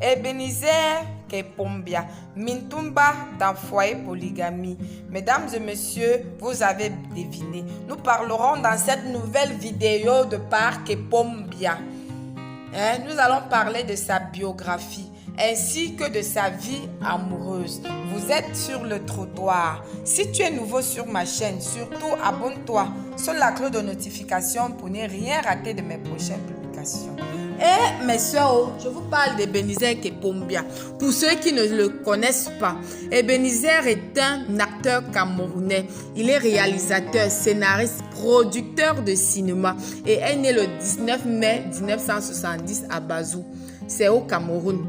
Ebenezer Kepombia, Mintumba dans foyer polygamie. Mesdames et messieurs, vous avez deviné. Nous parlerons dans cette nouvelle vidéo de Par Kepombia. Nous allons parler de sa biographie ainsi que de sa vie amoureuse. Vous êtes sur le trottoir. Si tu es nouveau sur ma chaîne, surtout abonne-toi sur la cloche de notification pour ne rien rater de mes prochaines publications. Et mes soeurs, je vous parle d'Ebenezer Kepombia. Pour ceux qui ne le connaissent pas, Ebenezer est un acteur camerounais. Il est réalisateur, scénariste, producteur de cinéma et est né le 19 mai 1970 à Bazou. C'est au Cameroun.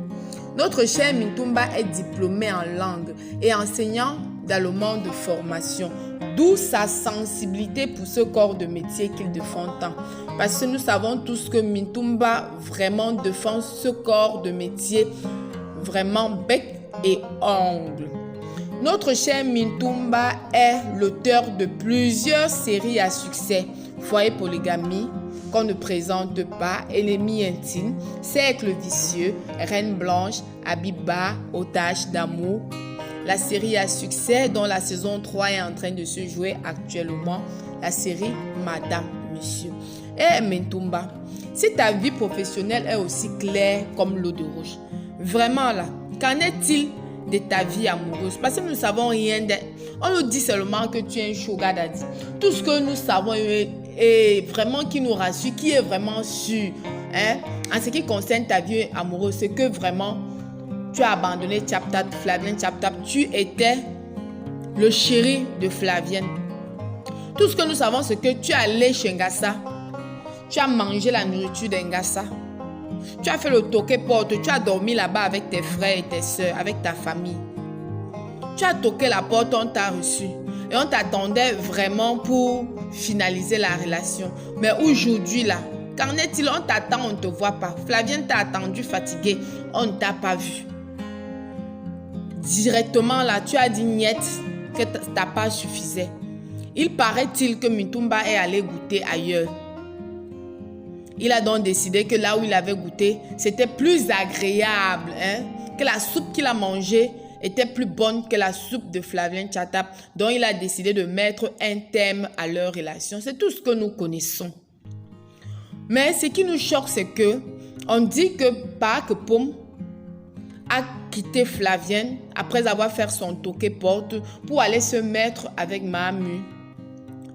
Notre cher Mintumba est diplômé en langue et enseignant dans le monde de formation, d'où sa sensibilité pour ce corps de métier qu'il défend tant. Parce que nous savons tous que Mintumba vraiment défend ce corps de métier vraiment bec et ongle. Notre cher Mintumba est l'auteur de plusieurs séries à succès. Foyer polygamie, qu'on ne présente pas, Ennemi intime, Cercle vicieux, Reine blanche, Abiba, Otage d'amour. La série à succès dont la saison 3 est en train de se jouer actuellement, la série Madame, Monsieur. Et Mintumba, si ta vie professionnelle est aussi claire comme l'eau de roche, vraiment là, qu'en est-il de ta vie amoureuse? Parce que nous ne savons rien de... On nous dit seulement que tu es un sugar daddy. Tout ce que nous savons est vraiment qui nous rassure, qui est vraiment sûr. En ce qui concerne ta vie amoureuse, c'est que vraiment tu as abandonné Chaptap, Flavienne Chaptap. Tu étais le chéri de Flavienne. Tout ce que nous savons, c'est que tu es allé chez Ngassa. Tu as mangé la nourriture d'Ngassa. Tu as fait le toqué porte. Tu as dormi là-bas avec tes frères et tes soeurs, avec ta famille. Tu as toqué la porte, on t'a reçu. Et on t'attendait vraiment pour finaliser la relation. Mais aujourd'hui, là, qu'en est-il? On t'attend, on ne te voit pas. Flavienne t'a attendu fatiguée, on ne t'a pas vu. Directement, là, tu as dit niet, que ta part suffisait. Il paraît-il que Mintumba est allé goûter ailleurs. Il a donc décidé que là où il avait goûté, c'était plus agréable, que la soupe qu'il a mangée était plus bonne que la soupe de Flavien Chaptap. Donc il a décidé de mettre un terme à leur relation. C'est tout ce que nous connaissons. Mais ce qui nous choque, c'est que on dit que Par Kepombia a quitté Flavienne après avoir fait son toqué porte pour aller se mettre avec Mahamu.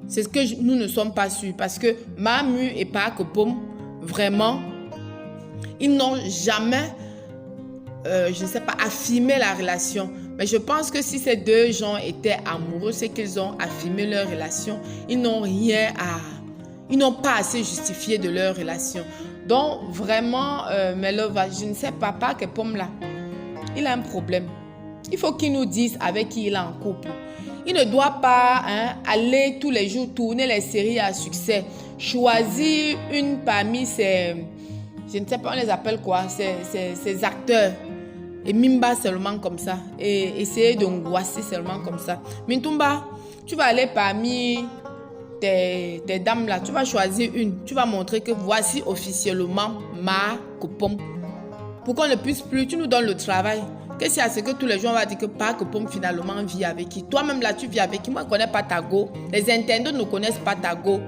C'est ce que nous ne sommes pas sûrs parce que Mahamu et Par Kepombia, vraiment, ils n'ont jamais, je ne sais pas, affirmé la relation. Mais je pense que si ces deux gens étaient amoureux, c'est qu'ils ont affirmé leur relation. Ils n'ont pas assez justifié de leur relation. Donc, vraiment, je ne sais pas, Par Kepombia là, il a un problème. Il faut qu'il nous dise avec qui il est en couple. Il ne doit pas aller tous les jours tourner les séries à succès. Choisir une parmi ces... Je ne sais pas, on les appelle quoi? Ces acteurs. Et Mimba seulement comme ça. Et essayer d'angoisser seulement comme ça. Mintumba, tu vas aller parmi tes dames là. Tu vas choisir une. Tu vas montrer que voici officiellement ma coupon. Pour qu'on ne puisse plus, tu nous donnes le travail. Qu'est-ce qu'il y a? C'est que tous les gens vont dire que Par Kepombia finalement vit avec qui? Toi-même là, tu vis avec qui? Moi, je ne connais pas ta go. Les internautes ne connaissent pas ta go.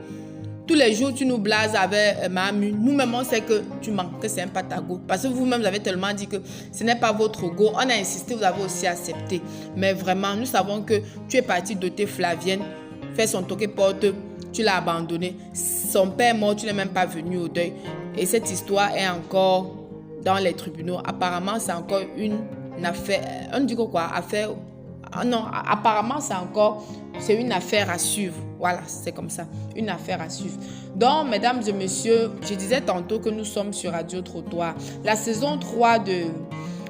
Tous les jours, tu nous blases avec Mahamu. Nous-mêmes, on sait que tu manques, que c'est un patago. Parce que vous-même, vous avez tellement dit que ce n'est pas votre go. On a insisté, vous avez aussi accepté. Mais vraiment, nous savons que tu es parti doter Flavienne, faire son toqué porte, tu l'as abandonné. Son père est mort, tu n'es même pas venu au deuil. Et cette histoire est encore dans les tribunaux. Apparemment, c'est encore une affaire. On dit quoi? Affaire. Non, apparemment, c'est une affaire à suivre. Voilà, c'est comme ça, une affaire à suivre. Donc, mesdames et messieurs, je disais tantôt que nous sommes sur Radio Trottoir. La saison 3 de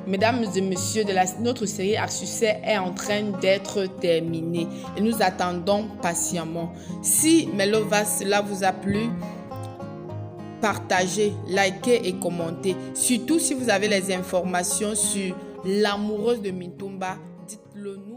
Mesdames et messieurs de notre série à succès est en train d'être terminée. Et nous attendons patiemment. Si Melova, cela vous a plu, partagez, likez et commentez. Surtout si vous avez les informations sur l'amoureuse de Mintumba, dites-le nous.